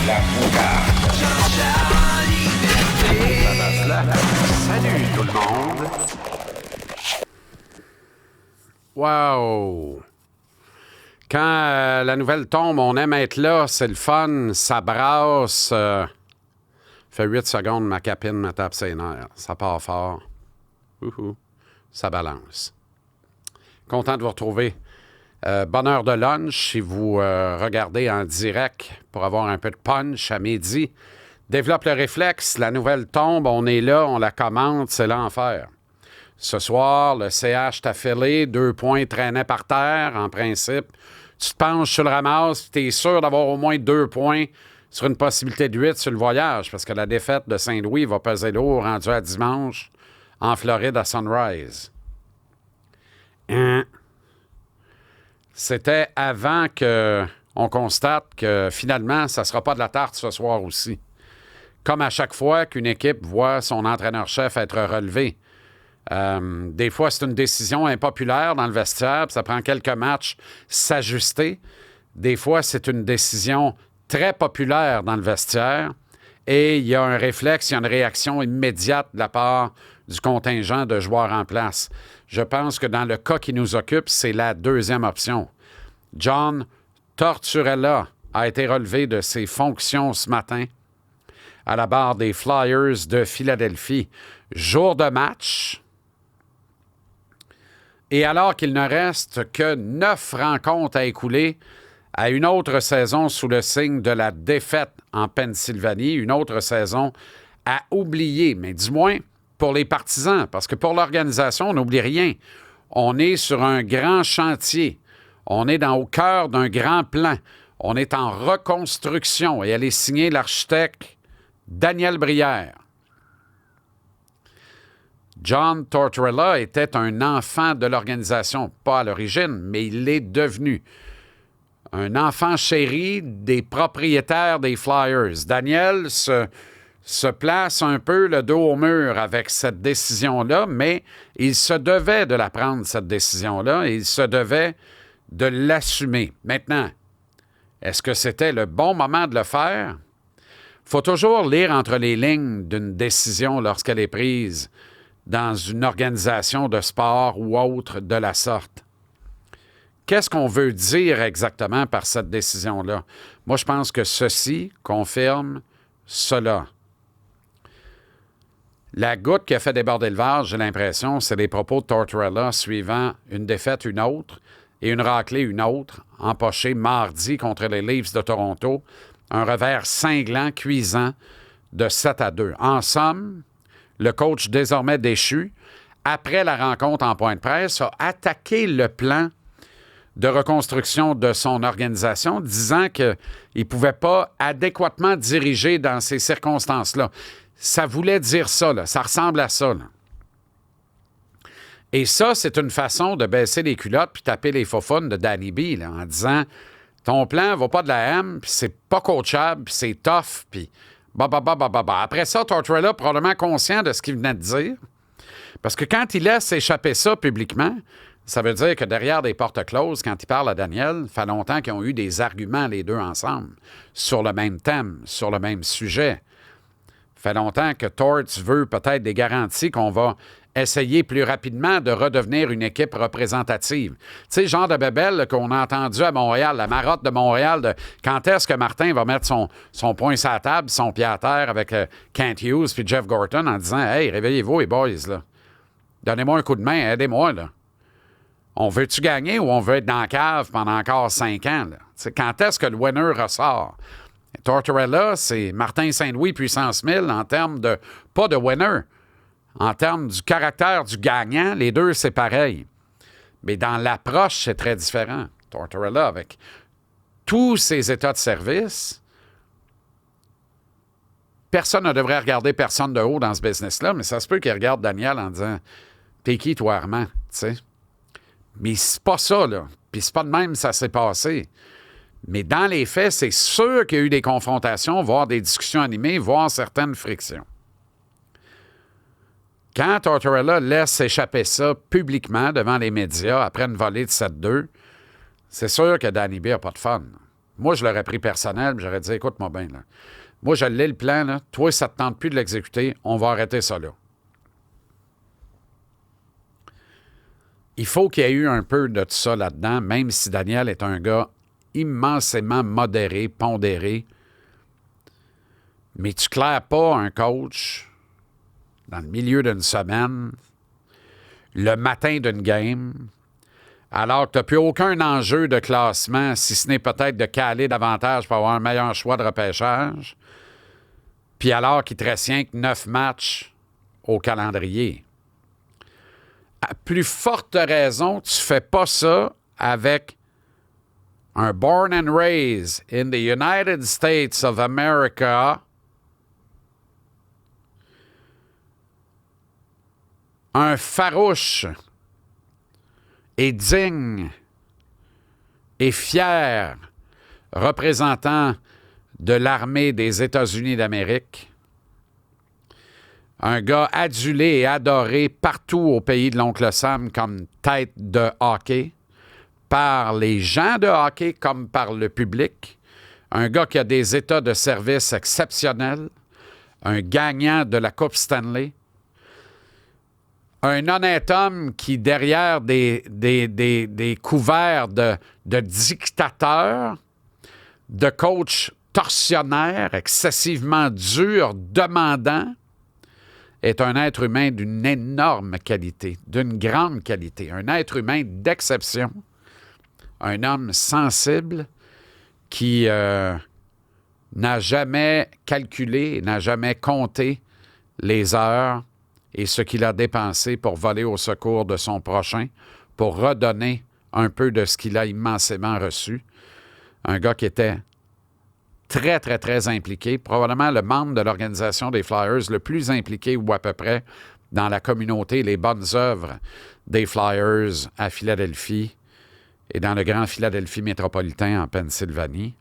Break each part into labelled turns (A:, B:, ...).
A: La fougarde.
B: Salut tout le monde. Wow! Quand la nouvelle tombe, on aime être là, c'est le fun, ça brasse. Fait 8 secondes, ma capine me tape ses nerfs. Ça part fort. Ça balance. Content de vous retrouver. Bonne heure de lunch si vous regardez en direct pour avoir un peu de punch à midi. Développe le réflexe, la nouvelle tombe, on est là, on la commente, c'est l'enfer. Ce soir, le CH t'a filé, 2 points traînaient par terre, en principe. Tu te penches sur le ramasse, tu es sûr d'avoir au moins 2 points sur une possibilité de 8 sur le voyage, parce que la défaite de Saint-Louis va peser lourd, rendu à dimanche, en Floride à Sunrise. C'était avant qu'on constate que finalement, ça ne sera pas de la tarte ce soir aussi. Comme à chaque fois qu'une équipe voit son entraîneur-chef être relevé. Des fois, c'est une décision impopulaire dans le vestiaire, puis ça prend quelques matchs s'ajuster. Des fois, c'est une décision très populaire dans le vestiaire et il y a un réflexe, il y a une réaction immédiate de la part du contingent de joueurs en place. Je pense que dans le cas qui nous occupe, c'est la deuxième option. John Tortorella a été relevé de ses fonctions ce matin à la barre des Flyers de Philadelphie. Jour de match. Et alors qu'il ne reste que 9 rencontres à écouler à une autre saison sous le signe de la défaite en Pennsylvanie, une autre saison à oublier, mais du moins pour les partisans, parce que pour l'organisation, on n'oublie rien. On est sur un grand chantier. On est au cœur d'un grand plan. On est en reconstruction et elle est signée l'architecte Daniel Brière. John Tortorella était un enfant de l'organisation, pas à l'origine, mais il l'est devenu. Un enfant chéri des propriétaires des Flyers. Daniel se place un peu le dos au mur avec cette décision-là, mais il se devait de la prendre, cette décision-là, et il se devait de l'assumer. Maintenant, est-ce que c'était le bon moment de le faire? Il faut toujours lire entre les lignes d'une décision lorsqu'elle est prise dans une organisation de sport ou autre de la sorte. Qu'est-ce qu'on veut dire exactement par cette décision-là? Moi, je pense que ceci confirme cela. La goutte qui a fait déborder le vase, j'ai l'impression, c'est les propos de Tortorella suivant une défaite, une autre, et une raclée, une autre, empochée mardi contre les Leafs de Toronto. Un revers cinglant, cuisant, de 7-2. En somme, le coach désormais déchu, après la rencontre en point de presse, a attaqué le plan de reconstruction de son organisation, disant qu'il ne pouvait pas adéquatement diriger dans ces circonstances-là. Ça voulait dire ça, là. Ça ressemble à ça, là. Et ça, c'est une façon de baisser les culottes puis taper les faufounes de Danny B, là, en disant « Ton plan va pas de la M, puis c'est pas coachable, puis c'est tough, puis... » Après ça, Tortorella, probablement conscient de ce qu'il venait de dire, parce que quand il laisse échapper ça publiquement, ça veut dire que derrière des portes closes, quand il parle à Daniel, ça fait longtemps qu'ils ont eu des arguments les deux ensemble, sur le même thème, sur le même sujet. Ça fait longtemps que Torts veut peut-être des garanties qu'on va essayer plus rapidement de redevenir une équipe représentative. Tu sais, genre de bébelle qu'on a entendu à Montréal, la marotte de Montréal, de quand est-ce que Martin va mettre son poing sur la table, son pied à terre avec Kent Hughes puis Jeff Gorton en disant « Hey, réveillez-vous les boys, là. Donnez-moi un coup de main, aidez-moi, là. On veut-tu gagner ou on veut être dans la cave pendant encore 5 ans, là? T'sais, quand est-ce que le winner ressort? » Tortorella, c'est Martin Saint-Louis puissance 1000 en termes de, pas de winner, en termes du caractère du gagnant, les deux, c'est pareil. Mais dans l'approche, c'est très différent. Tortorella, avec tous ses états de service, personne ne devrait regarder personne de haut dans ce business-là, mais ça se peut qu'il regarde Daniel en disant « T'es qui, toi, Armand? » Tu sais. Mais c'est pas ça, là. Puis c'est pas de même ça s'est passé. Mais dans les faits, c'est sûr qu'il y a eu des confrontations, voire des discussions animées, voire certaines frictions. Quand Tortorella laisse échapper ça publiquement devant les médias après une volée de 7-2, c'est sûr que Danny B n'a pas de fun. Moi, je l'aurais pris personnel, j'aurais dit, écoute-moi bien, là. Moi, je l'ai le plan, là. Toi, ça ne te tente plus de l'exécuter, on va arrêter ça là. Il faut qu'il y ait eu un peu de ça là-dedans, même si Daniel est un gars immensément modéré, pondéré. Mais tu ne claires pas un coach dans le milieu d'une semaine, le matin d'une game, alors que tu n'as plus aucun enjeu de classement, si ce n'est peut-être de caler davantage pour avoir un meilleur choix de repêchage, puis alors qu'il te reste rien que 9 matchs au calendrier. À plus forte raison, tu ne fais pas ça avec un born and raised in the United States of America, un farouche et digne et fier représentant de l'armée des États-Unis d'Amérique, un gars adulé et adoré partout au pays de l'oncle Sam comme tête de hockey, par les gens de hockey comme par le public, un gars qui a des états de service exceptionnels, un gagnant de la Coupe Stanley, un honnête homme qui, derrière des couverts de dictateurs, de coach tortionnaire, excessivement dur, demandant, est un être humain d'une énorme qualité, d'une grande qualité, un être humain d'exception, un homme sensible qui n'a jamais calculé, n'a jamais compté les heures et ce qu'il a dépensé pour voler au secours de son prochain, pour redonner un peu de ce qu'il a immensément reçu. Un gars qui était très, très, très impliqué, probablement le membre de l'organisation des Flyers le plus impliqué ou à peu près dans la communauté, les bonnes œuvres des Flyers à Philadelphie et dans le Grand Philadelphie métropolitain en Pennsylvanie.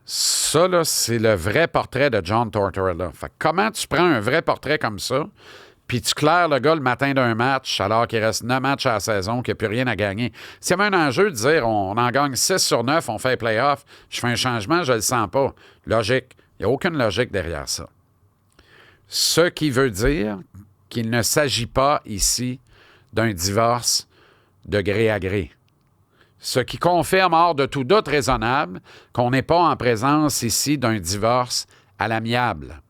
B: Ça, là, c'est le vrai portrait de John Tortorella. Fait que comment tu prends un vrai portrait comme ça, puis tu claires le gars le matin d'un match, alors qu'il reste 9 matchs à la saison, qu'il n'y a plus rien à gagner. S'il y avait un enjeu de dire on en gagne 6 sur 9, on fait les playoffs, je fais un changement, je ne le sens pas. Logique. Il n'y a aucune logique derrière ça. Ce qui veut dire qu'il ne s'agit pas ici d'un divorce de gré à gré. Ce qui confirme hors de tout doute raisonnable qu'on n'est pas en présence ici d'un divorce à l'amiable.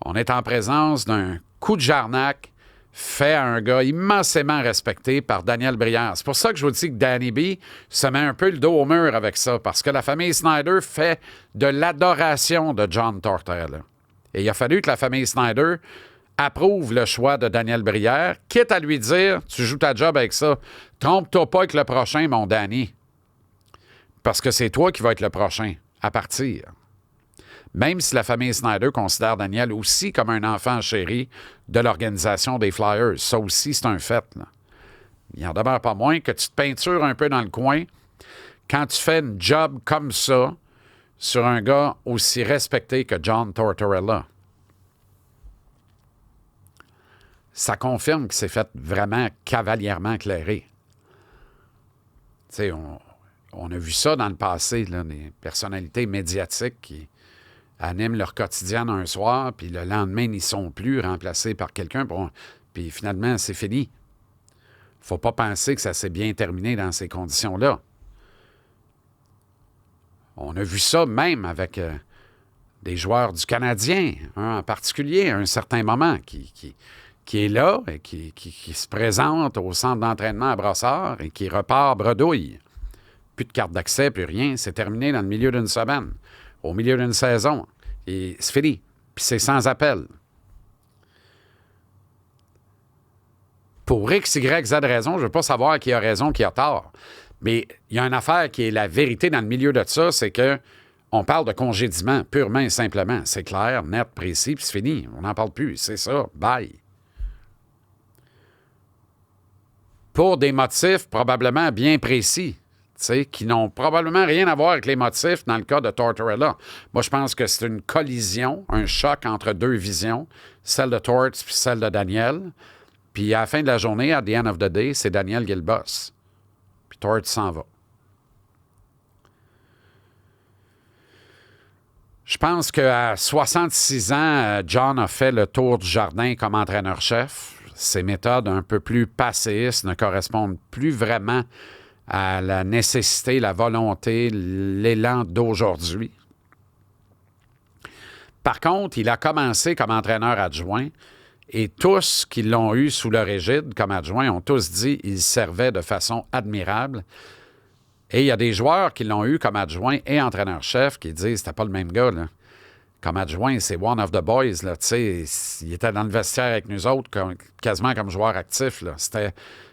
B: On est en présence d'un coup de jarnac fait à un gars immensément respecté par Daniel Brière. C'est pour ça que je vous dis que Danny B se met un peu le dos au mur avec ça, parce que la famille Snyder fait de l'adoration de John Tortorella. Et il a fallu que la famille Snyder approuve le choix de Daniel Brière, quitte à lui dire « Tu joues ta job avec ça. Trompe-toi pas avec le prochain, mon Danny. Parce que c'est toi qui vas être le prochain à partir. » Même si la famille Snyder considère Daniel aussi comme un enfant chéri de l'organisation des Flyers. Ça aussi, c'est un fait. Là. Il n'en demeure pas moins que tu te peintures un peu dans le coin quand tu fais une job comme ça sur un gars aussi respecté que John Tortorella. Ça confirme qu'il s'est fait vraiment cavalièrement éclairer. Tu sais, on a vu ça dans le passé, là, des personnalités médiatiques qui animent leur quotidien un soir, puis le lendemain, ils n'y sont plus, remplacés par quelqu'un, puis finalement, c'est fini. Faut pas penser que ça s'est bien terminé dans ces conditions-là. On a vu ça même avec des joueurs du Canadien, un en particulier, à un certain moment, qui est là et qui se présente au centre d'entraînement à Brossard et qui repart bredouille. Plus de carte d'accès, plus rien. C'est terminé dans le milieu d'une semaine, au milieu d'une saison. Et c'est fini. Puis c'est sans appel. Pour X, Y, Z raison, je ne veux pas savoir qui a raison, qui a tort. Mais il y a une affaire qui est la vérité dans le milieu de ça, c'est que on parle de congédiement, purement et simplement. C'est clair, net, précis, puis c'est fini. On n'en parle plus. C'est ça. Bye. Pour des motifs probablement bien précis, qui n'ont probablement rien à voir avec les motifs dans le cas de Tortorella. Moi, je pense que c'est une collision, un choc entre deux visions, celle de Tort et celle de Daniel. Puis à la fin de la journée, at the end of the day, c'est Daniel qui est le boss. Puis Tort s'en va. Je pense qu'à 66 ans, John a fait le tour du jardin comme entraîneur-chef. Ses méthodes un peu plus passéistes ne correspondent plus vraiment à la nécessité, la volonté, l'élan d'aujourd'hui. Par contre, il a commencé comme entraîneur adjoint et tous qui l'ont eu sous leur égide comme adjoint ont tous dit qu'il servait de façon admirable. Et il y a des joueurs qui l'ont eu comme adjoint et entraîneur-chef qui disent c'était pas le même gars, là. Comme adjoint, c'est one of the boys, là, tu sais. Il était dans le vestiaire avec nous autres, quasiment comme joueur actif, là. C'était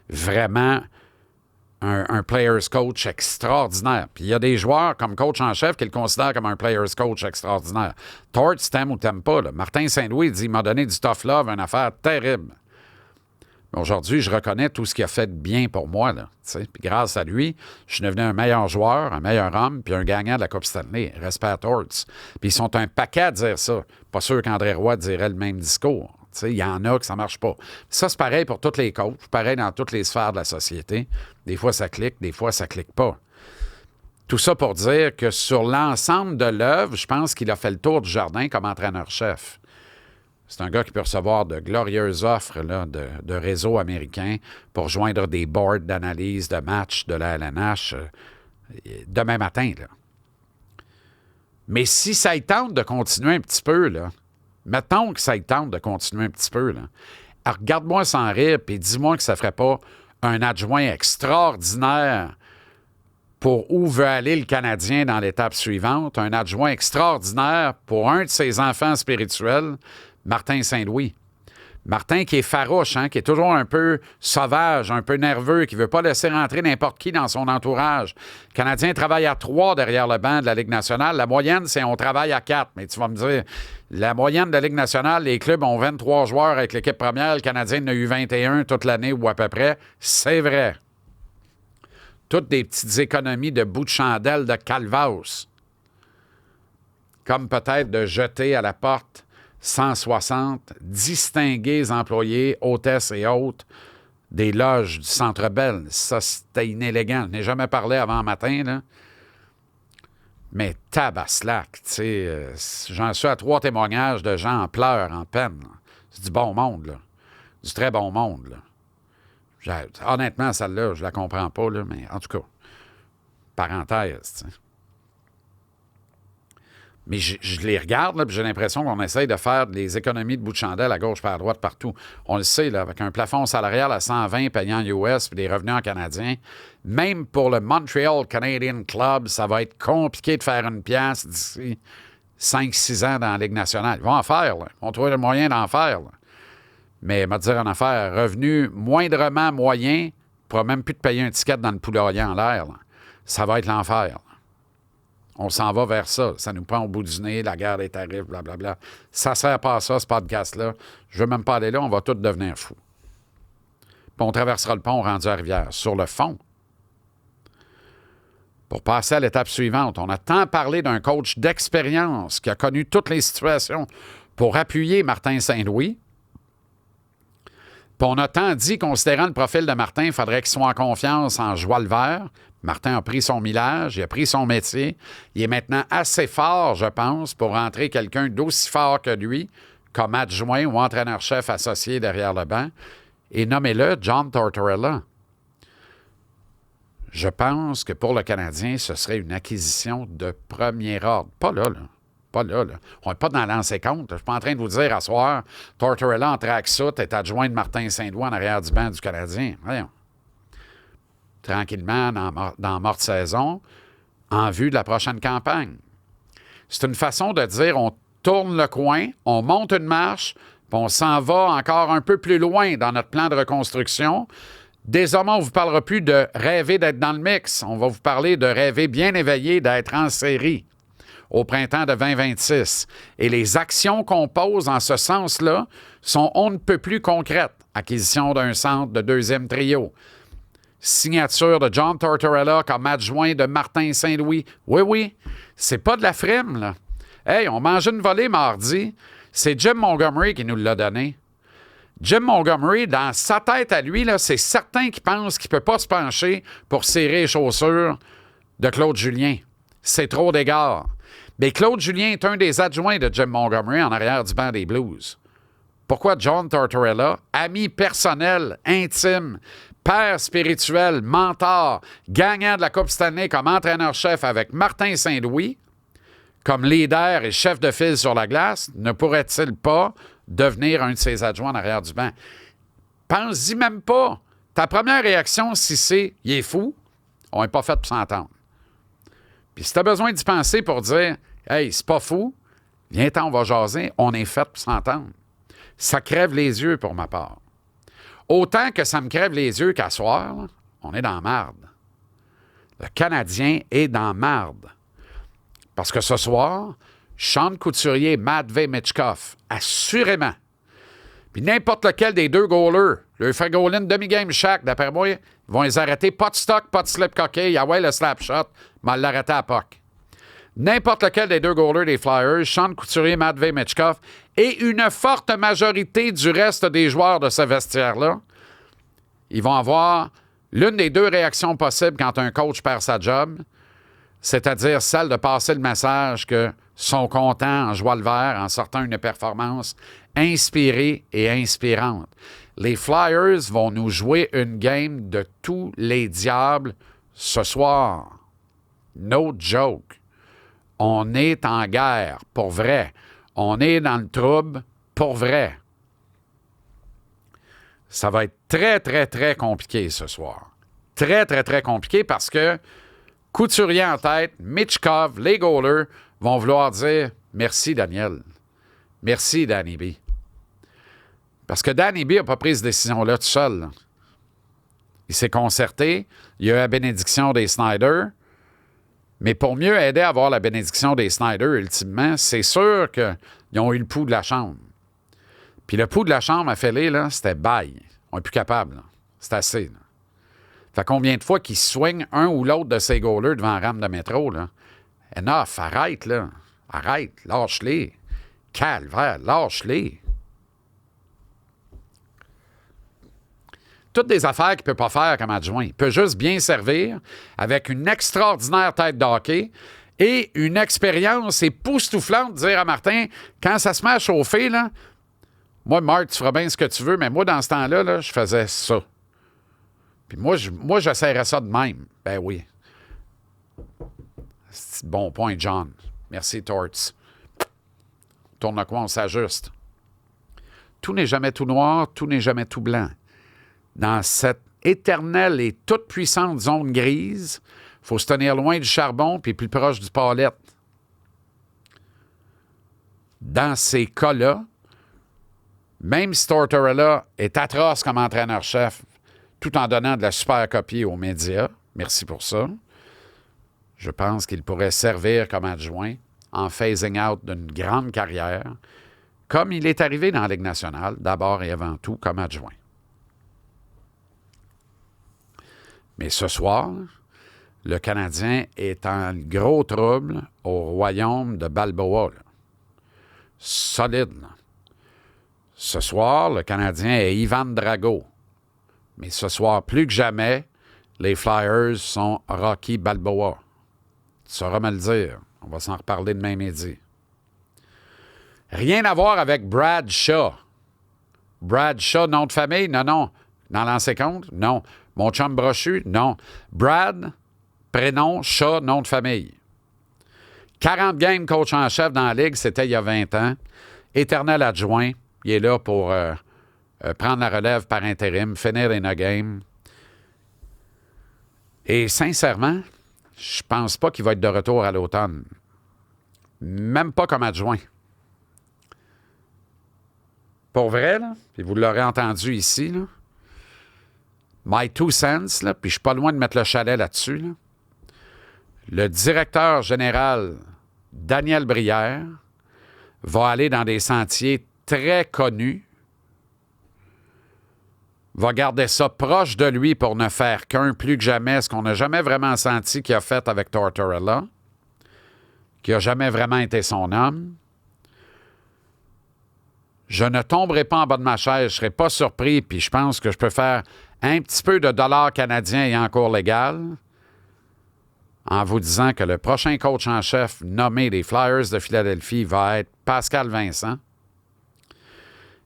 B: vraiment un player's coach extraordinaire. Puis il y a des joueurs comme coach en chef qui le considèrent comme un player's coach extraordinaire. Torts, t'aimes ou t'aimes pas, là. Martin Saint-Louis dit il m'a donné du tough love, une affaire terrible. Aujourd'hui, je reconnais tout ce qu'il a fait de bien pour moi. Là, puis grâce à lui, je suis devenu un meilleur joueur, un meilleur homme, puis un gagnant de la Coupe Stanley. Respect à Torts. Puis ils sont un paquet à dire ça. Pas sûr qu'André Roy dirait le même discours. Il y en a que ça ne marche pas. Ça, c'est pareil pour tous les coachs, pareil dans toutes les sphères de la société. Des fois, ça clique, des fois, ça clique pas. Tout ça pour dire que sur l'ensemble de l'œuvre, je pense qu'il a fait le tour du jardin comme entraîneur-chef. C'est un gars qui peut recevoir de glorieuses offres là, de réseaux américains pour joindre des boards d'analyse de matchs de la LNH demain matin. Là. Mais si ça y tente de continuer un petit peu, là, mettons que ça y tente de continuer un petit peu, là, regarde-moi sans rire et dis-moi que ça ne ferait pas un adjoint extraordinaire pour où veut aller le Canadien dans l'étape suivante, un adjoint extraordinaire pour un de ses enfants spirituels, Martin Saint-Louis. Martin qui est farouche, hein, qui est toujours un peu sauvage, un peu nerveux, qui ne veut pas laisser rentrer n'importe qui dans son entourage. Le Canadien travaille à 3 derrière le banc de la Ligue nationale. La moyenne, c'est on travaille à 4. Mais tu vas me dire, la moyenne de la Ligue nationale, les clubs ont 23 joueurs avec l'équipe première. Le Canadien en a eu 21 toute l'année ou à peu près. C'est vrai. Toutes des petites économies de bout de chandelle de calvados. Comme peut-être de jeter à la porte 160 distingués employés, hôtesses et hôtes des loges du Centre Bell. Ça, c'était inélégant. Je n'ai jamais parlé avant matin, là. Mais tabaslac, tu sais, j'en suis à 3 témoignages de gens en pleurs, en peine. Là. C'est du bon monde, là. Du très bon monde, là. Honnêtement, celle-là, je la comprends pas, là, mais en tout cas, parenthèse, tu sais. Mais je les regarde, là, puis j'ai l'impression qu'on essaye de faire des économies de bout de chandelle à gauche, à droite, partout. On le sait, là, avec un plafond salarial à 120 payant US puis des revenus en canadien, même pour le Montreal Canadian Club, ça va être compliqué de faire une pièce d'ici 5-6 ans dans la Ligue nationale. Ils vont en faire, là. Ils vont trouver le moyen d'en faire, là. Mais, me dire en affaire, revenu moindrement moyen, ne pourra même plus te payer un ticket dans le poulailler en l'air, là. Ça va être l'enfer, là. On s'en va vers ça. Ça nous prend au bout du nez, la guerre des tarifs, blablabla. Ça ne sert pas à ça, ce podcast-là. Je ne veux même pas aller là, on va tous devenir fous. Puis on traversera le pont rendu à Rivière. Sur le fond, pour passer à l'étape suivante, on a tant parlé d'un coach d'expérience qui a connu toutes les situations pour appuyer Martin Saint-Louis. Puis on a tant dit, considérant le profil de Martin, il faudrait qu'il soit en confiance en joie le vert. Martin a pris son millage, il a pris son métier. Il est maintenant assez fort, je pense, pour rentrer quelqu'un d'aussi fort que lui comme adjoint ou entraîneur-chef associé derrière le banc. Et nommez-le John Tortorella. Je pense que pour le Canadien, ce serait une acquisition de premier ordre. Pas là, là. Pas là, là. On n'est pas dans l'ancien compte. Je ne suis pas en train de vous dire à soir, Tortorella en tracksuit est adjoint de Martin Saint-Louis en arrière du banc du Canadien. Voyons. Tranquillement, dans morte saison, en vue de la prochaine campagne. C'est une façon de dire, on tourne le coin, on monte une marche, puis on s'en va encore un peu plus loin dans notre plan de reconstruction. Désormais, on ne vous parlera plus de rêver d'être dans le mix. On va vous parler de rêver bien éveillé, d'être en série au printemps de 2026. Et les actions qu'on pose en ce sens-là sont on ne peut plus concrètes. Acquisition d'un centre de deuxième trio. Signature de John Tortorella comme adjoint de Martin Saint-Louis. Oui, oui, c'est pas de la frime, là. Hey, on mangeait une volée mardi. C'est Jim Montgomery qui nous l'a donné. Jim Montgomery, dans sa tête à lui, là, c'est certain qu'il pense qu'il ne peut pas se pencher pour serrer les chaussures de Claude Julien. C'est trop d'égard. Mais Claude Julien est un des adjoints de Jim Montgomery en arrière du banc des Blues. Pourquoi John Tortorella, ami personnel, intime, père spirituel, mentor, gagnant de la Coupe Stanley comme entraîneur-chef avec Martin Saint-Louis, comme leader et chef de file sur la glace, ne pourrait-il pas devenir un de ses adjoints en arrière du banc? Pense-y même pas. Ta première réaction, si c'est « il est fou », on n'est pas fait pour s'entendre. Puis si tu as besoin d'y penser pour dire « hey, c'est pas fou, viens-t'en, on va jaser », on est fait pour s'entendre. Ça crève les yeux pour ma part. Autant que ça me crève les yeux qu'à soir, là, on est dans la marde. Le Canadien est dans la marde. Parce que ce soir, Sean Couturier, Matvei Michkov, assurément, puis n'importe lequel des deux goalers, le fait goal-in demi-game chaque, d'après moi, ils vont les arrêter. Pas de stock, pas de slip coquille. Ah ouais, le slap shot, mais l'arrêter à puck. N'importe lequel des deux goalers des Flyers, Sean Couturier, Matvei Michkov, et une forte majorité du reste des joueurs de ce vestiaire-là, ils vont avoir l'une des deux réactions possibles quand un coach perd sa job, c'est-à-dire celle de passer le message que sont contents en jouant le vert, en sortant une performance inspirée et inspirante. Les Flyers vont nous jouer une game de tous les diables ce soir. No joke. On est en guerre, pour vrai. On est dans le trouble, pour vrai. Ça va être très, très, très compliqué ce soir. Très, très, très compliqué parce que Couturier en tête, Michkov, les goalers vont vouloir dire « Merci, Daniel. Merci, Danny B. » Parce que Danny B n'a pas pris cette décision-là tout seul. Là. Il s'est concerté. Il y a eu la bénédiction des Snyder. Mais pour mieux aider à avoir la bénédiction des Snyder, ultimement, c'est sûr qu'ils ont eu le pouls de la chambre. Puis le pouls de la chambre à Fellé, là, c'était bail. On n'est plus capable. Là. C'est assez. Là. Fait combien de fois qu'ils swingent un ou l'autre de ces goalers devant la rame de métro, là? Enough, arrête, là. Arrête, lâche-les. Calvaire, lâche-les. Toutes des affaires qu'il ne peut pas faire comme adjoint. Il peut juste bien servir avec une extraordinaire tête de hockey et une expérience époustouflante de dire à Martin, quand ça se met à chauffer, là, moi, Marc, tu feras bien ce que tu veux, mais moi, dans ce temps-là, là, je faisais ça. Puis moi, j'essaierais ça de même. Ben oui. C'est bon point, John. Merci, Torts. Tourne quoi, on s'ajuste. Tout n'est jamais tout noir, tout n'est jamais tout blanc. Dans cette éternelle et toute puissante zone grise, il faut se tenir loin du charbon puis plus proche du palette. Dans ces cas-là, même si Tortorella est atroce comme entraîneur-chef, tout en donnant de la super copie aux médias, merci pour ça, je pense qu'il pourrait servir comme adjoint en phasing out d'une grande carrière, comme il est arrivé dans la Ligue nationale, d'abord et avant tout comme adjoint. Mais ce soir, le Canadien est en gros trouble au royaume de Balboa. Là. Solide. Là. Ce soir, le Canadien est Ivan Drago. Mais ce soir, plus que jamais, les Flyers sont Rocky Balboa. Tu sauras me le dire. On va s'en reparler demain midi. Rien à voir avec Brad Shaw. Brad Shaw, nom de famille? Non, non. Dans l'ancien compte? Non. Mon chum brochu? Non. Brad, prénom, Shaw, nom de famille. 40 games coach en chef dans la Ligue, c'était il y a 20 ans. Éternel adjoint. Il est là pour prendre la relève par intérim, finir les 9 games. Et sincèrement, je pense pas qu'il va être de retour à l'automne. Même pas comme adjoint. Pour vrai, là, puis vous l'aurez entendu ici, là, my two cents, là, puis je suis pas loin de mettre le chalet là-dessus, là. Le directeur général Daniel Brière va aller dans des sentiers très connus, va garder ça proche de lui pour ne faire qu'un plus que jamais, ce qu'on n'a jamais vraiment senti qu'il a fait avec Tortorella, qui n'a jamais vraiment été son homme. Je ne tomberai pas en bas de ma chaise, je ne serai pas surpris, puis je pense que je peux faire un petit peu de dollars canadiens et encore légal en vous disant que le prochain coach en chef nommé des Flyers de Philadelphie va être Pascal Vincent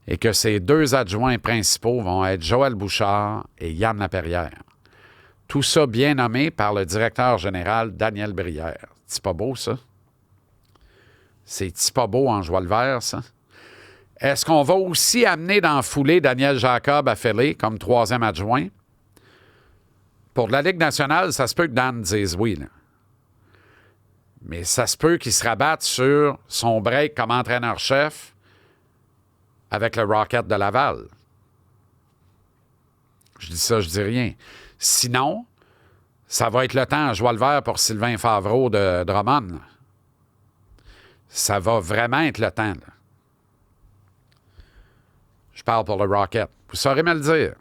B: et que ses 2 adjoints principaux vont être Joël Bouchard et Yann Laperrière. Tout ça bien nommé par le directeur général Daniel Brière. C'est pas beau, ça? C'est pas beau en joie le vert, ça? Est-ce qu'on va aussi amener dans la foulée Daniel Jacob à Philly comme 3e adjoint? Pour la Ligue nationale, ça se peut que Dan dise oui, là. Mais ça se peut qu'il se rabatte sur son break comme entraîneur-chef avec le Rocket de Laval. Je dis ça, je dis rien. Sinon, ça va être le temps à joie le vert pour Sylvain Favreau de Drummond, là. Ça va vraiment être le temps, là. Je parle pour le Rocket. Vous saurez me le dire.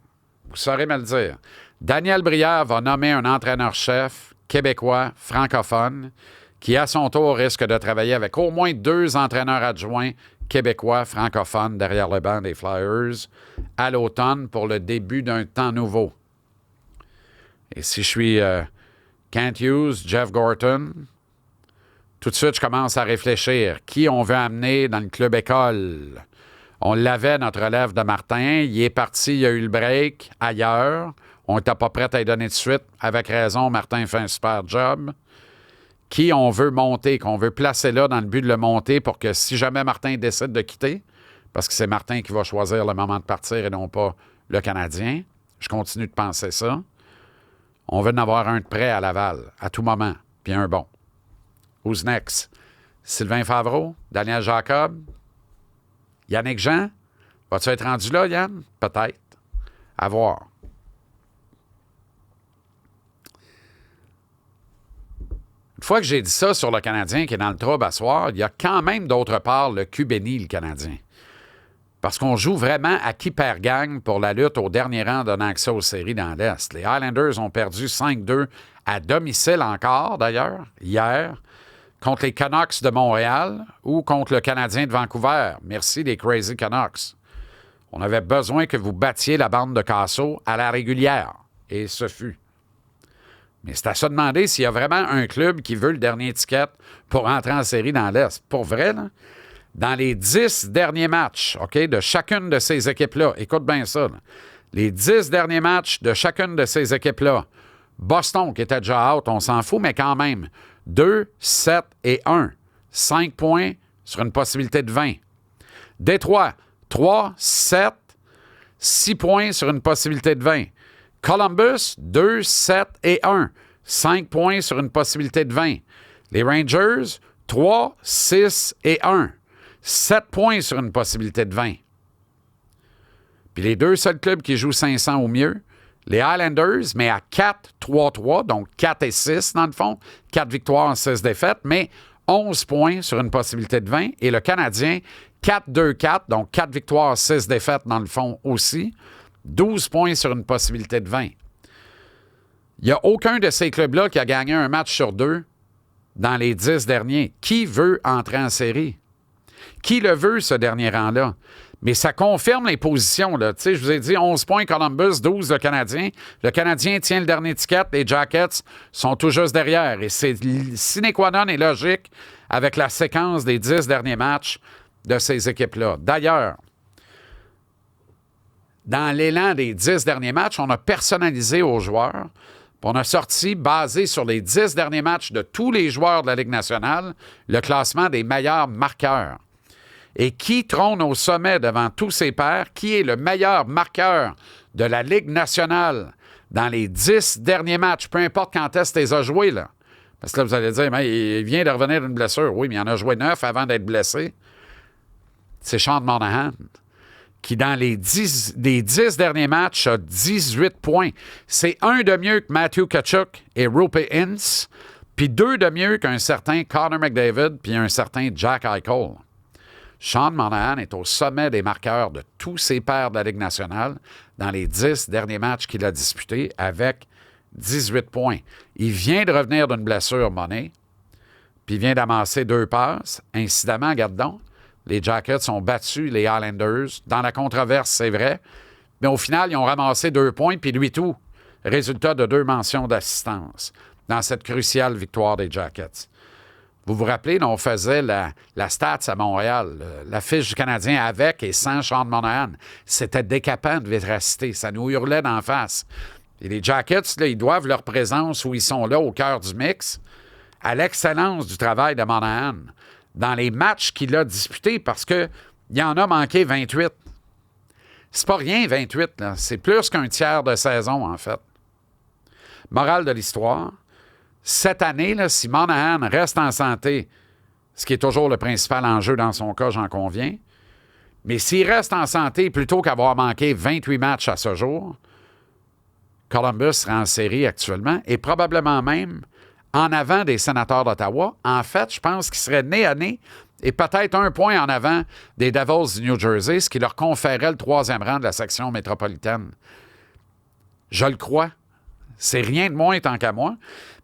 B: Vous saurez me le dire. Daniel Brière va nommer un entraîneur-chef québécois, francophone, qui, à son tour, risque de travailler avec au moins 2 entraîneurs adjoints québécois, francophones, derrière le banc des Flyers, à l'automne pour le début d'un temps nouveau. Et si je suis Kent Hughes, Jeff Gorton, tout de suite, je commence à réfléchir. Qui on veut amener dans le club école? On l'avait, notre relève de Martin. Il est parti, il a eu le break ailleurs. On n'était pas prêt à lui donner de suite. Avec raison, Martin fait un super job. Qui on veut monter, qu'on veut placer là dans le but de le monter pour que si jamais Martin décide de quitter, parce que c'est Martin qui va choisir le moment de partir et non pas le Canadien, je continue de penser ça, on veut en avoir un de prêt à Laval, à tout moment, puis un bon. Who's next? Sylvain Favreau? Daniel Jacob? Yannick Jean? Vas-tu être rendu là, Yann? Peut-être. À voir. Une fois que j'ai dit ça sur le Canadien qui est dans le trouble à soir, il y a quand même d'autre part le cul béni, le Canadien. Parce qu'on joue vraiment à qui perd gagne pour la lutte au dernier rang donnant accès aux séries dans l'Est. Les Highlanders ont perdu 5-2 à domicile encore, d'ailleurs, hier, contre les Canucks de Montréal ou contre le Canadien de Vancouver. Merci les Crazy Canucks. On avait besoin que vous battiez la bande de Casso à la régulière. Et ce fut. Mais c'est à se demander s'il y a vraiment un club qui veut le dernier ticket pour entrer en série dans l'Est. Pour vrai, là, dans les 10 derniers matchs, OK, de chacune de ces équipes-là, écoute bien ça, là, les 10 derniers matchs de chacune de ces équipes-là, Boston, qui était déjà out, on s'en fout, mais quand même, 2, 7 et 1. 5 points sur une possibilité de 20. Détroit, 3, 7, 6 points sur une possibilité de 20. Columbus, 2, 7 et 1. 5 points sur une possibilité de 20. Les Rangers, 3, 6 et 1. 7 points sur une possibilité de 20. Puis les 2 seuls clubs qui jouent 500 ou mieux, les Highlanders, mais à 4, 3, 3, donc 4 et 6 dans le fond. 4 victoires, 6 défaites, mais 11 points sur une possibilité de 20. Et le Canadien, 4, 2, 4, donc 4 victoires, 6 défaites dans le fond aussi. 12 points sur une possibilité de 20. Il n'y a aucun de ces clubs-là qui a gagné un match sur 2 dans les 10 derniers. Qui veut entrer en série? Qui le veut, ce dernier rang-là? Mais ça confirme les positions, là. Tu sais, je vous ai dit 11 points Columbus, 12 le Canadien. Le Canadien tient le dernier ticket. Les Jackets sont tout juste derrière. Et c'est sine qua non et logique avec la séquence des 10 derniers matchs de ces équipes-là. D'ailleurs, dans l'élan des 10 derniers matchs, on a personnalisé aux joueurs. On a sorti, basé sur les 10 derniers matchs de tous les joueurs de la Ligue nationale, le classement des meilleurs marqueurs. Et qui trône au sommet devant tous ses pairs? Qui est le meilleur marqueur de la Ligue nationale dans les 10 derniers matchs? Peu importe quand est-ce qu'il les a joués, là. Parce que là, vous allez dire, mais il vient de revenir d'une blessure. Oui, mais il en a joué 9 avant d'être blessé. C'est Sean Monahan, qui, dans les 10 derniers matchs, a 18 points. C'est un de mieux que Matthew Tkachuk et Roope Hintz, puis 2 de mieux qu'un certain Connor McDavid puis un certain Jack Eichel. Sean Monahan est au sommet des marqueurs de tous ses pairs de la Ligue nationale dans les 10 derniers matchs qu'il a disputés avec 18 points. Il vient de revenir d'une blessure, Monet, puis il vient d'amasser 2 passes. Incidemment, regarde donc, les Jackets ont battu les Highlanders. Dans la controverse, c'est vrai, mais au final, ils ont ramassé 2 points, puis lui tout. Résultat de 2 mentions d'assistance. dans cette cruciale victoire des Jackets. Vous vous rappelez, là, on faisait la Stats à Montréal, l'affiche du Canadien avec et sans Sean Monahan. C'était décapant de véracité. Ça nous hurlait d'en face. Et les Jackets, là, ils doivent leur présence où ils sont là, au cœur du mix, à l'excellence du travail de Monahan dans les matchs qu'il a disputés, parce qu'il en a manqué 28. C'est pas rien, 28. Là. C'est plus qu'un tiers de saison, en fait. Morale de l'histoire, cette année, là, si Monahan reste en santé, ce qui est toujours le principal enjeu dans son cas, j'en conviens, mais s'il reste en santé plutôt qu'avoir manqué 28 matchs à ce jour, Columbus serait en série actuellement et probablement même en avant des Sénateurs d'Ottawa. En fait, je pense qu'il serait nez à nez et peut-être un point en avant des Devils du New Jersey, ce qui leur conférait le 3e rang de la section métropolitaine. Je le crois. C'est rien de moins tant qu'à moi.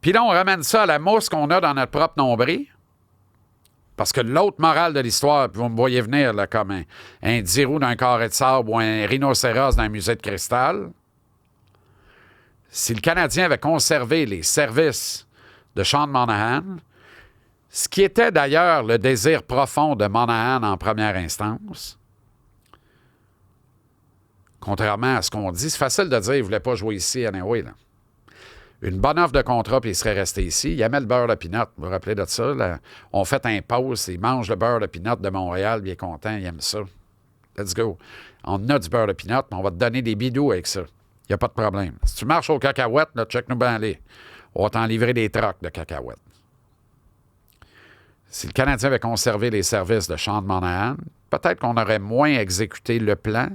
B: Puis là, on ramène ça à la mousse qu'on a dans notre propre nombril. Parce que l'autre morale de l'histoire, puis vous me voyez venir là, comme un dirou d'un carré de sable ou un rhinocéros d'un musée de cristal, si le Canadien avait conservé les services de Sean Monahan, ce qui était d'ailleurs le désir profond de Monahan en première instance, contrairement à ce qu'on dit, c'est facile de dire qu'il ne voulait pas jouer ici, anyway, là. Une bonne offre de contrat, puis il serait resté ici. Il aimait le beurre de pinot. Vous vous rappelez de ça? Là? On fait un pause, il mange le beurre de pinot de Montréal, il est content, il aime ça. Let's go. On a du beurre de pinot, mais on va te donner des bidous avec ça. Il n'y a pas de problème. Si tu marches aux cacahuètes, là, check-nous bien aller. On va t'en livrer des trocs de cacahuètes. Si le Canadien avait conservé les services de Sean Monahan, peut-être qu'on aurait moins exécuté le plan,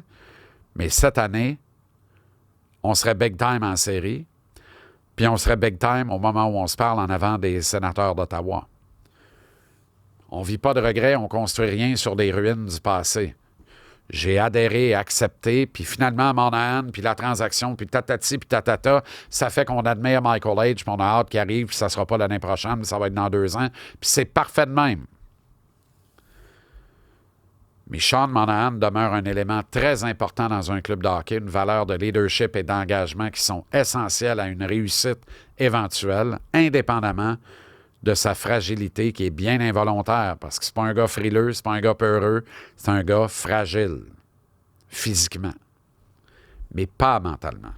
B: mais cette année, on serait big time en série. Puis on serait big time au moment où on se parle en avant des Sénateurs d'Ottawa. On ne vit pas de regrets, on ne construit rien sur des ruines du passé. J'ai adhéré, accepté, puis finalement, Monahan, puis la transaction, puis tatati, puis tatata, ça fait qu'on admire Michael H., puis on a hâte qu'il arrive, puis ça ne sera pas l'année prochaine, mais ça va être dans 2 ans. Puis c'est parfait de même. Mais Sean Monahan demeure un élément très important dans un club de hockey, une valeur de leadership et d'engagement qui sont essentielles à une réussite éventuelle, indépendamment de sa fragilité qui est bien involontaire, parce que c'est pas un gars frileux, c'est pas un gars peureux, c'est un gars fragile, physiquement, mais pas mentalement.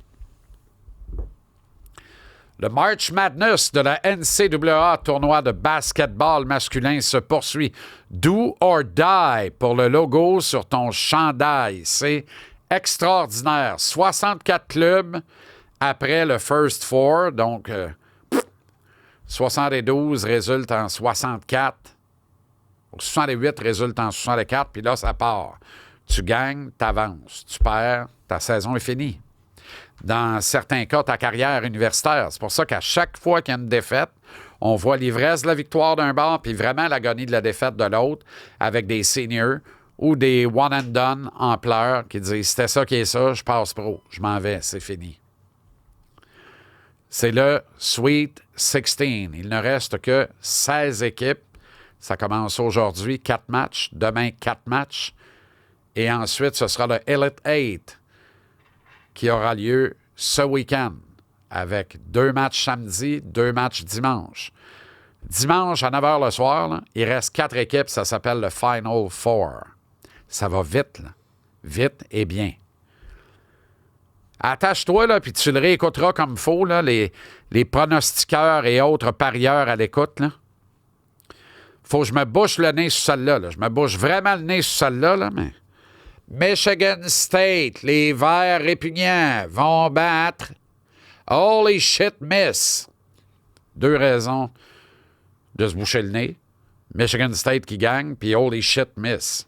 B: Le March Madness de la NCAA, tournoi de basketball masculin, se poursuit. Do or die pour le logo sur ton chandail. C'est extraordinaire. 64 clubs après le First Four, donc 72 résulte en 64. 68 résulte en 64, puis là, ça part. Tu gagnes, t'avances. Tu perds, ta saison est finie. Dans certains cas, ta carrière universitaire. C'est pour ça qu'à chaque fois qu'il y a une défaite, on voit l'ivresse de la victoire d'un bord puis vraiment l'agonie de la défaite de l'autre avec des seniors ou des one and done en pleurs qui disent « C'était ça qui est ça, je passe pro, je m'en vais, c'est fini. » C'est le Sweet 16. Il ne reste que 16 équipes. Ça commence aujourd'hui, 4 matchs. Demain, 4 matchs. Et ensuite, ce sera le Elite 8 qui aura lieu ce week-end avec 2 matchs samedi, 2 matchs dimanche. Dimanche à 9h le soir, là, il reste 4 équipes, ça s'appelle le Final Four. Ça va vite, là. Vite et bien. Attache-toi, là, puis tu le réécouteras comme il faut, là, les pronostiqueurs et autres parieurs à l'écoute, là. Faut que je me bouche le nez sur celle-là, là. Je me bouche vraiment le nez sur celle-là, là, mais... Michigan State, les Verts répugnants vont battre Holy shit miss. 2 raisons de se boucher le nez. Michigan State qui gagne, puis Holy shit miss.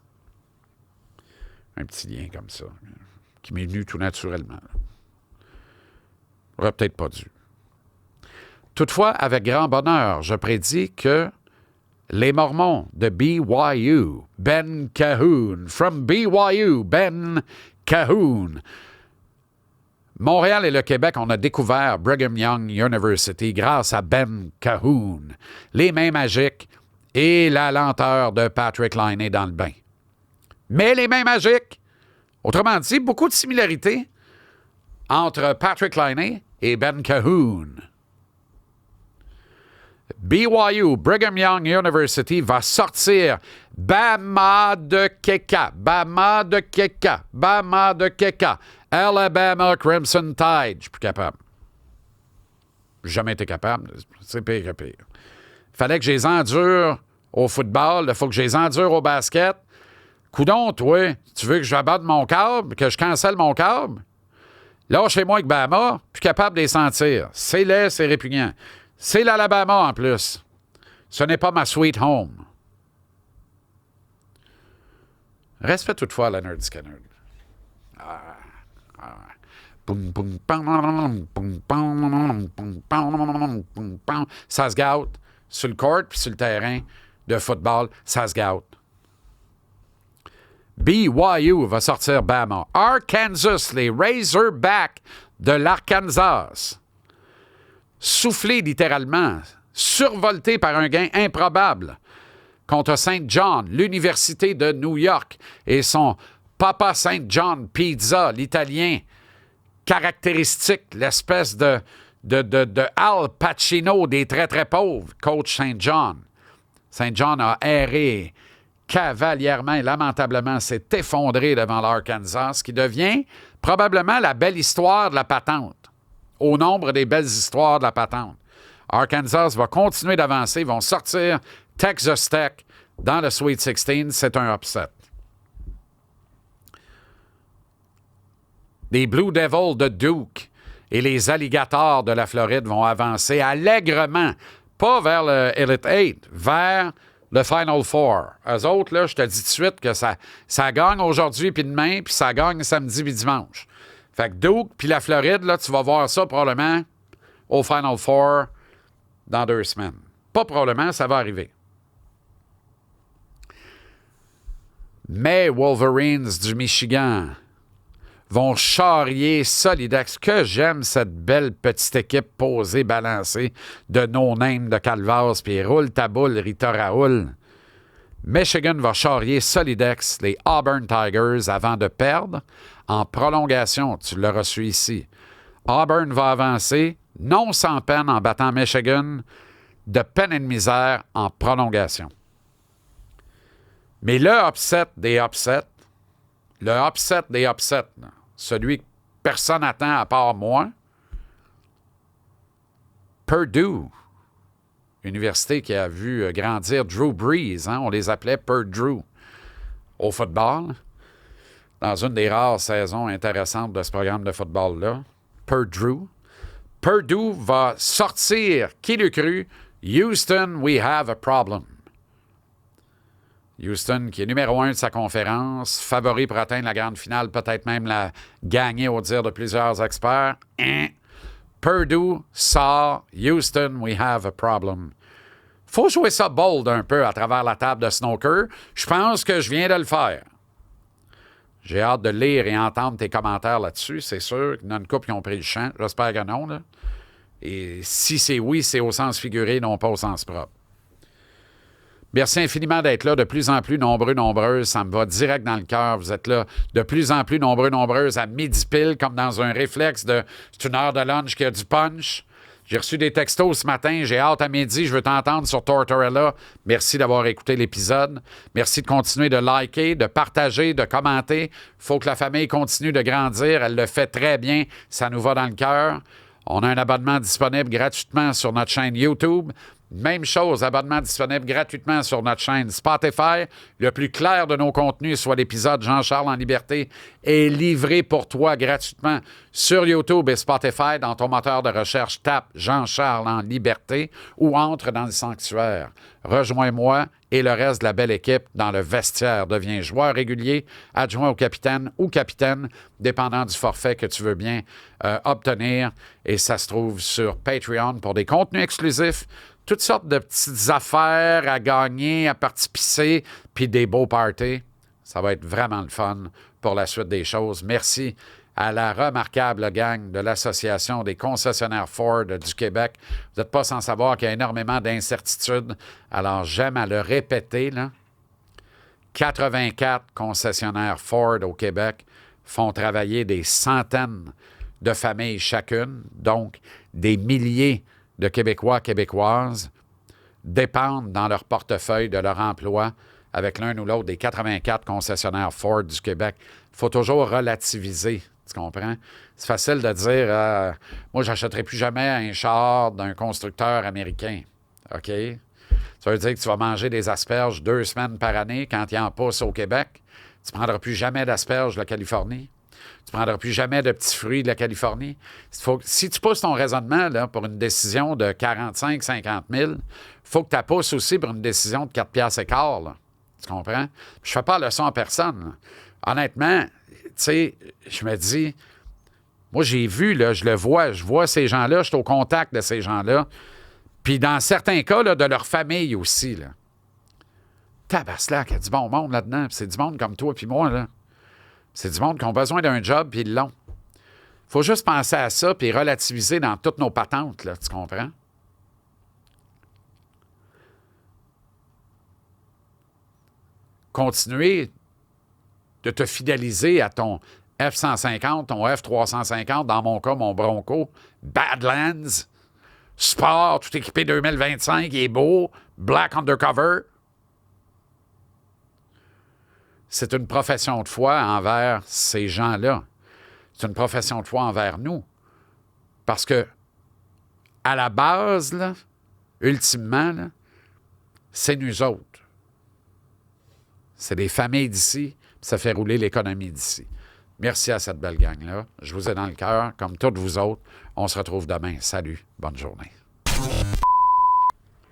B: Un petit lien comme ça, qui m'est venu tout naturellement. J'aurais peut-être pas dû. Toutefois, avec grand bonheur, je prédis que les Mormons de BYU, Ben Cahoon, from BYU, Ben Cahoon. Montréal et le Québec, on a découvert Brigham Young University grâce à Ben Cahoon. Les mains magiques et la lenteur de Patrick Laine dans le bain. Mais les mains magiques, autrement dit, beaucoup de similarités entre Patrick Laine et Ben Cahoon. BYU, Brigham Young University, va sortir Bama de Keka, Bama de Keka, Bama de Keka, Alabama Crimson Tide. Je suis plus capable. J'ai jamais été capable. C'est pire que pire. Fallait que je les endure au football. Il faut que je les endure au basket. Coudon, toi, tu veux que j'abatte mon câble, que je cancelle mon câble? Là, chez moi avec Bama, plus capable de les sentir. C'est laid, c'est répugnant. C'est l'Alabama en plus. Ce n'est pas ma sweet home. Respect toutefois à la Nerd Scanner. Ça se gâte sur le court puis sur le terrain de football. Ça se gâte. BYU va sortir Bama. Arkansas, les Razorbacks de l'Arkansas. Soufflé littéralement, survolté par un gain improbable contre St. John, l'Université de New York et son Papa St. John Pizza, l'italien caractéristique, l'espèce de Al Pacino des très très pauvres, coach St. John. St. John a erré cavalièrement et lamentablement s'est effondré devant l'Arkansas, qui devient probablement la belle histoire de la patente. Au nombre des belles histoires de la patente. Arkansas va continuer d'avancer, ils vont sortir Texas Tech dans le Sweet 16. C'est un upset. Les Blue Devils de Duke et les Alligators de la Floride vont avancer allègrement, pas vers le Elite 8, vers le Final Four. Eux autres, là, je te dis tout de suite que ça gagne aujourd'hui puis demain, puis ça gagne samedi puis dimanche. Fait que Duke puis la Floride, là, tu vas voir ça probablement au Final Four dans 2 semaines. Pas probablement, ça va arriver. Mais Wolverines du Michigan vont charrier Solidex. Que j'aime cette belle petite équipe posée, balancée de no-name de Calvas, puis roule ta boule, Rita Raoul. Michigan va charrier Solidex, les Auburn Tigers, avant de perdre en prolongation. Tu l'as reçu ici. Auburn va avancer, non sans peine, en battant Michigan, de peine et de misère en prolongation. Mais le upset des upsets, celui que personne n'attend à part moi, Purdue, université qui a vu grandir Drew Brees, on les appelait Purdue au football, dans une des rares saisons intéressantes de ce programme de football-là, Purdue va sortir, qui l'eût cru, Houston, we have a problem. Houston, qui est numéro 1 de sa conférence, favori pour atteindre la grande finale, peut-être même la gagner au dire de plusieurs experts. Purdue sort, Houston, we have a problem. Faut jouer ça bold un peu à travers la table de snooker. Je pense que je viens de le faire. J'ai hâte de lire et entendre tes commentaires là-dessus. C'est sûr qu'il y en a une couple qui ont pris le champ. J'espère que non, là. Et si c'est oui, c'est au sens figuré, non pas au sens propre. Merci infiniment d'être là, de plus en plus nombreux, nombreuses. Ça me va direct dans le cœur. Vous êtes là de plus en plus nombreux, nombreuses à midi pile, comme dans un réflexe de c'est une heure de lunch qui a du punch. J'ai reçu des textos ce matin. J'ai hâte à midi. Je veux t'entendre sur Tortorella. Merci d'avoir écouté l'épisode. Merci de continuer de liker, de partager, de commenter. Il faut que la famille continue de grandir. Elle le fait très bien. Ça nous va dans le cœur. On a un abonnement disponible gratuitement sur notre chaîne YouTube. Même chose, abonnement disponible gratuitement sur notre chaîne Spotify. Le plus clair de nos contenus, soit l'épisode Jean-Charles en liberté, est livré pour toi gratuitement sur YouTube et Spotify. Dans ton moteur de recherche, tape Jean-Charles en liberté ou entre dans le sanctuaire. Rejoins-moi et le reste de la belle équipe dans le vestiaire. Deviens joueur régulier, adjoint au capitaine ou capitaine, dépendant du forfait que tu veux bien obtenir. Et ça se trouve sur Patreon pour des contenus exclusifs, toutes sortes de petites affaires à gagner, à participer, puis des beaux parties. Ça va être vraiment le fun pour la suite des choses. Merci à la remarquable gang de l'Association des concessionnaires Ford du Québec. Vous n'êtes pas sans savoir qu'il y a énormément d'incertitudes. Alors, j'aime à le répéter, là. 84 concessionnaires Ford au Québec font travailler des centaines de familles chacune, donc des milliers de Québécois, Québécoises. dépendent dans leur portefeuille de leur emploi avec l'un ou l'autre des 84 concessionnaires Ford du Québec. Il faut toujours relativiser, tu comprends? C'est facile de dire moi, j'achèterai plus jamais un char d'un constructeur américain. OK? Ça veut dire que tu vas manger des asperges 2 semaines par année quand il y en pousse au Québec. Tu ne prendras plus jamais d'asperges de la Californie. Tu ne prendras plus jamais de petits fruits de la Californie. Si tu pousses ton raisonnement là, pour une décision de 45-50 000, il faut que tu la pousses aussi pour une décision de 4 piastres et quart. Là. Tu comprends? Je ne fais pas leçon à personne. Là. Honnêtement, tu sais, je me dis, moi, j'ai vu, là, je vois ces gens-là, je suis au contact de ces gens-là. Puis dans certains cas, là, de leur famille aussi. Là. Tabaslac, il y a du bon monde là-dedans. C'est du monde comme toi puis moi, là. C'est du monde qui ont besoin d'un job puis ils l'ont. Faut juste penser à ça puis relativiser dans toutes nos patentes, là, tu comprends? Continuer de te fidéliser à ton F-150, ton F-350, dans mon cas, mon Bronco, Badlands, sport, tout équipé 2025, il est beau, black undercover. C'est une profession de foi envers ces gens-là. C'est une profession de foi envers nous. Parce que, à la base, là, ultimement, là, c'est nous autres. C'est des familles d'ici, puis ça fait rouler l'économie d'ici. Merci à cette belle gang-là. Je vous ai dans le cœur, comme toutes vous autres. On se retrouve demain. Salut, bonne journée.